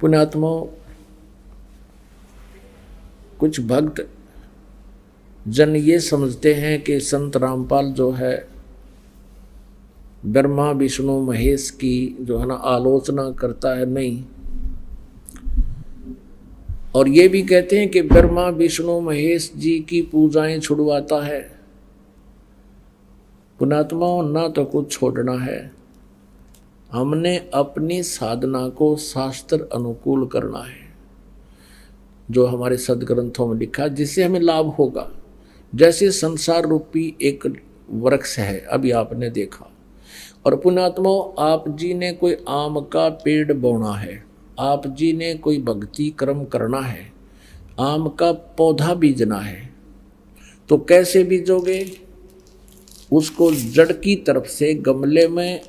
पुण्यात्मा, कुछ भक्त जन ये समझते हैं कि संत रामपाल जो है ब्रह्मा विष्णु महेश की जो है ना आलोचना करता है। नहीं, और ये भी कहते हैं कि ब्रह्मा विष्णु महेश जी की पूजाएं छुड़वाता है। पुण्यात्मा, ना तो कुछ छोड़ना है, हमने अपनी साधना को शास्त्र अनुकूल करना है, जो हमारे सदग्रंथों में लिखा, जिससे हमें लाभ होगा। जैसे संसार रूपी एक वृक्ष है, अभी आपने देखा, और पुण्यात्मा, आप जी ने कोई आम का पेड़ बोना है, आप जी ने कोई भक्ति कर्म करना है, आम का पौधा बीजना है, तो कैसे बीजोगे? उसको जड़ की तरफ से गमले में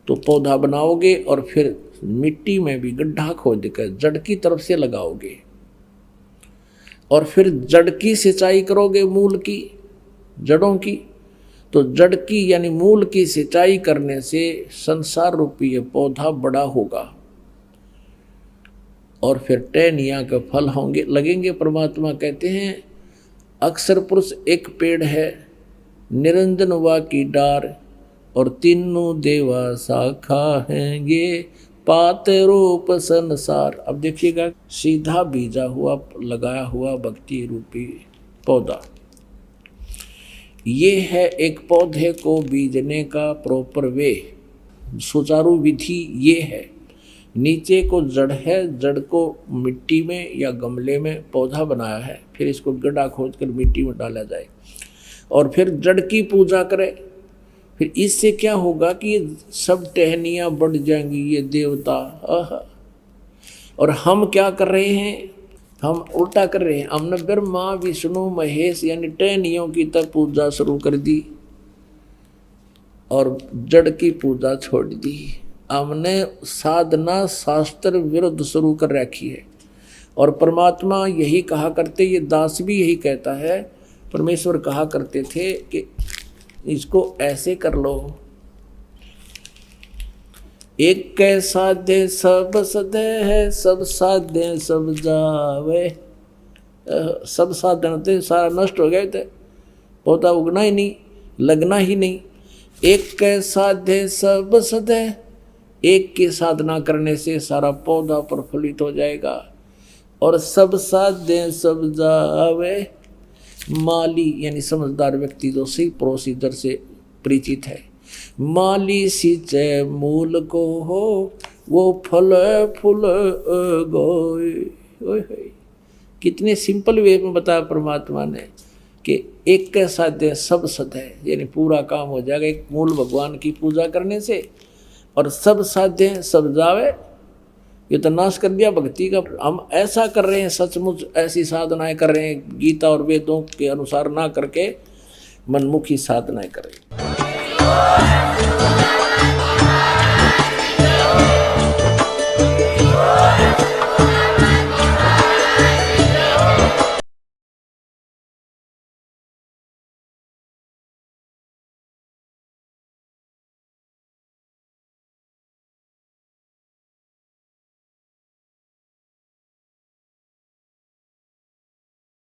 तो पौधा बनाओगे और फिर मिट्टी में भी गड्ढा खोद कर जड़ की तरफ से लगाओगे, और फिर जड़ की सिंचाई करोगे, मूल की, जड़ों की। तो जड़ की यानी मूल की सिंचाई करने से संसार रूपी ये पौधा बड़ा होगा और फिर टहनियाँ के फल होंगे, लगेंगे। परमात्मा कहते हैं, अक्षर पुरुष एक पेड़ है, निरंजन वा की डार, और तीनों देवा शाखा हैं, ये पात रूप संसार। अब देखिएगा, सीधा बीजा हुआ लगाया हुआ भक्ति रूपी पौधा, ये है एक पौधे को बीजने का प्रॉपर वे, सुचारू विधि ये है। नीचे को जड़ है, जड़ को मिट्टी में या गमले में पौधा बनाया है, फिर इसको गड्ढा खोद कर मिट्टी में डाला जाए और फिर जड़ की पूजा करे। फिर इससे क्या होगा कि ये सब टहनियाँ बढ़ जाएंगी, ये देवता। और हम क्या कर रहे हैं? हम उल्टा कर रहे हैं। हमने ब्रह्मा विष्णु महेश यानी टहनियों की तक पूजा शुरू कर दी और जड़ की पूजा छोड़ दी। हमने साधना शास्त्र विरुद्ध शुरू कर रखी है। और परमात्मा यही कहा करते, ये दास भी यही कहता है, परमेश्वर कहा करते थे कि इसको ऐसे कर लो, एक कै साधे सब सदे है, सब साधे सब जावे। सब साधन थे सारा नष्ट हो गए थे, पौधा उगना ही नहीं, लगना ही नहीं। एक कै साधे सब सदे, एक की साधना करने से सारा पौधा प्रफुल्लित हो जाएगा। और सब साधे सब जावे, माली यानी समझदार व्यक्ति जो सही प्रोसीजर से परिचित है, माली सिंचे मूल को हो, वो फल फूल गोए। कितने सिंपल वे में बताया परमात्मा ने कि एक के साथ सब सद है, यानी पूरा काम हो जाएगा एक मूल भगवान की पूजा करने से। और सब साध्य सब जावे, ये तो नाश कर दिया भक्ति का। हम ऐसा कर रहे हैं, सचमुच ऐसी साधनाएं कर रहे हैं, गीता और वेदों के अनुसार ना करके मनमुखी साधनाएं कर रहे हैं।